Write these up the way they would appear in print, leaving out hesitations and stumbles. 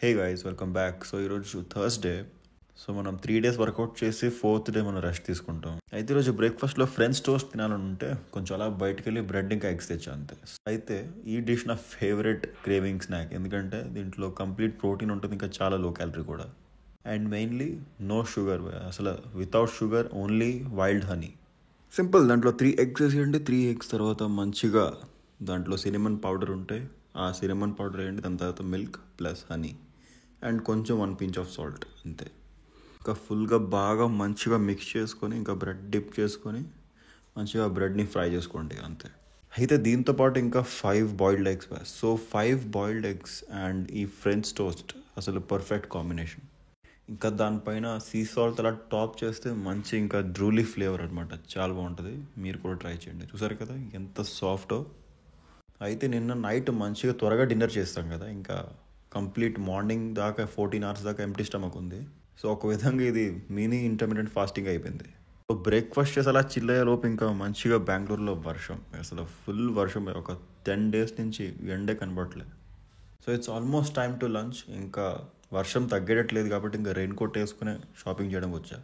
Hey guys welcome back. So ఈరోజు Thursday. So మనం 3 days work out చేసి 4th day మనం రెస్ట్ తీసుకుంటాం. అయితే ఈరోజు బ్రేక్ఫాస్ట్లో ఫ్రెంచ్ టోస్ట్ తినాలని ఉంటే కొంచెం అలా బయటకు వెళ్ళి బ్రెడ్ ఇంకా ఎగ్స్ తెచ్చా అంతే. అయితే ఈ డిష్ నా ఫేవరెట్ క్రేవింగ్ స్నాక్, ఎందుకంటే దీంట్లో కంప్లీట్ ప్రోటీన్ ఉంటుంది, ఇంకా చాలా లో క్యాలరీ కూడా. అండ్ మెయిన్లీ నో షుగర్, అసలు without sugar, only wild honey. Simple, దాంట్లో 3 eggs వేసేయండి. 3 eggs తర్వాత మంచిగా దాంట్లో సినిమన్ పౌడర్ ఉంటే ఆ సినిమన్ పౌడర్ వేయండి. దాని తర్వాత మిల్క్ ప్లస్ హనీ అండ్ కొంచెం 1 pinch ఆఫ్ సాల్ట్ అంతే. ఇంకా ఫుల్గా బాగా మంచిగా మిక్స్ చేసుకొని ఇంకా బ్రెడ్ డిప్ చేసుకొని మంచిగా బ్రెడ్ని ఫ్రై చేసుకోండి అంతే. అయితే దీంతో పాటు ఇంకా 5 boiled eggs. So 5 boiled eggs and ఈ ఫ్రెంచ్ టోస్ట్ అసలు పర్ఫెక్ట్ కాంబినేషన్. ఇంకా దానిపైన సీ సాల్ట్ అలా టాప్ చేస్తే మంచి ఇంకా డ్రూలీ ఫ్లేవర్ అనమాట, చాలా బాగుంటుంది. మీరు కూడా ట్రై చేయండి. చూసారు కదా ఎంత సాఫ్టో. అయితే నిన్న నైట్ మంచిగా త్వరగా డిన్నర్ చేస్తాం కదా, ఇంకా కంప్లీట్ మార్నింగ్ దాకా 14 hours దాకా ఎంప్టీ స్టమక్ ఉంది. సో ఒక విధంగా ఇది మినీ ఇంటర్మీడియట్ ఫాస్టింగ్ అయిపోయింది. సో బ్రేక్ఫాస్ట్ చేసి అలా చిల్ అయ్యే లోపు ఇంకా మంచిగా బెంగళూరులో వర్షం, అసలు ఫుల్ వర్షం. ఒక 10 days నుంచి ఎండే కనబడట్లేదు. So it's almost time to lunch. ఇంకా వర్షం తగ్గేటట్లేదు కాబట్టి ఇంకా రెయిన్ కోట్ వేసుకుని షాపింగ్ చేయడం వచ్చా.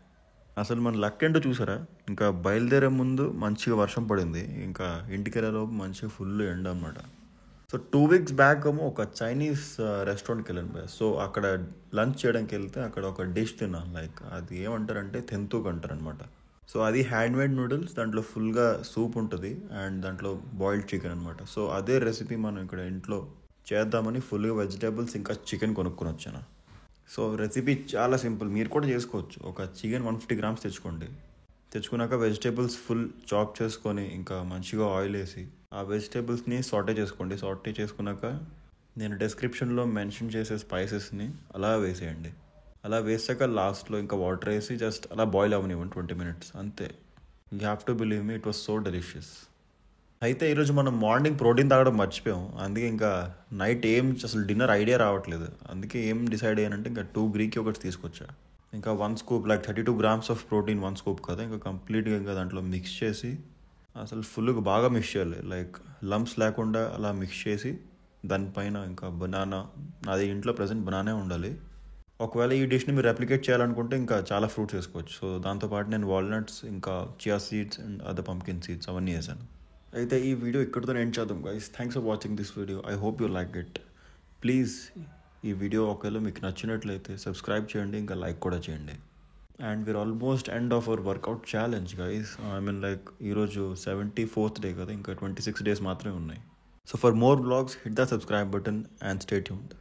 అసలు మన లక్ ఏంటో చూసారా, ఇంకా బయలుదేరే ముందు మంచిగా వర్షం పడింది, ఇంకా ఇంటికి వెళ్ళేలోపు మంచిగా ఫుల్ ఎండ అనమాట. సో 2 weeks బ్యాక్ ఏమో ఒక చైనీస్ రెస్టారెంట్కి వెళ్ళాను భయ్య. సో అక్కడ లంచ్ చేయడానికి వెళ్తే అక్కడ ఒక డిష్ తిన్నాను, లైక్ అది ఏమంటారంటే తెంతుక్ అంటారు అనమాట. సో అది హ్యాండ్మేడ్ నూడిల్స్, దాంట్లో ఫుల్గా సూప్ ఉంటుంది అండ్ దాంట్లో బాయిల్డ్ చికెన్ అనమాట. సో అదే రెసిపీ మనం ఇక్కడ ఇంట్లో చేద్దామని ఫుల్గా వెజిటేబుల్స్ ఇంకా చికెన్ కొనుక్కొని వచ్చాను. సో రెసిపీ చాలా సింపుల్, మీరు కూడా చేసుకోవచ్చు. ఒక చికెన్ 150 grams తెచ్చుకోండి. తెచ్చుకున్నాక వెజిటేబుల్స్ ఫుల్ చాప్ చేసుకొని ఇంకా మంచిగా ఆయిల్ వేసి ఆ వెజిటేబుల్స్ని సాటే చేసుకోండి. సాటే చేసుకున్నాక నేను డిస్క్రిప్షన్లో మెన్షన్ చేసే స్పైసెస్ని అలా వేసేయండి. అలా వేసాక లాస్ట్లో ఇంకా వాటర్ వేసి జస్ట్ అలా బాయిల్ అవ్వనివ్వండి 20 minutes అంతే. You have to believe me, it was so delicious. అయితే ఈరోజు మనం మార్నింగ్ ప్రోటీన్ తాగడం మర్చిపోయాం, అందుకే ఇంకా నైట్ ఏం అసలు డిన్నర్ ఐడియా రావట్లేదు. అందుకే ఏం డిసైడ్ అయ్యానంటే ఇంకా 2 Greek yogurts తీసుకొచ్చా. ఇంకా 1 scoop, like 32 grams of protein 1 scoop కదా, ఇంకా కంప్లీట్గా ఇంకా దాంట్లో మిక్స్ చేసి అసలు ఫుల్గా బాగా మిక్స్ చేయాలి, లైక్ లంప్స్ లేకుండా అలా మిక్స్ చేసి దానిపైన ఇంకా బనానా, అది ఇంట్లో ప్రజెంట్ బనానే ఉండాలి. ఒకవేళ ఈ డిష్ని మీరు రెప్లికేట్ చేయాలనుకుంటే ఇంకా చాలా ఫ్రూట్స్ వేసుకోవచ్చు. సో దాంతోపాటు నేను వాల్నట్స్ ఇంకా chia seeds and other pumpkin seeds అవన్నీ వేసాను. అయితే ఈ వీడియో ఇక్కడితో ఎండ్ చేద్దాం guys. Thanks for watching this video. I hope you like it. Please ఈ వీడియో ఒకవేళ మీకు నచ్చినట్లయితే సబ్స్క్రైబ్ చేయండి, ఇంకా లైక్ కూడా చేయండి. And we're almost end of our workout challenge guys. I mean like ఈరోజు 74th day కదా, ఇంకా 26 days మాత్రమే ఉన్నాయి. So for more blogs hit the subscribe button and stay tuned.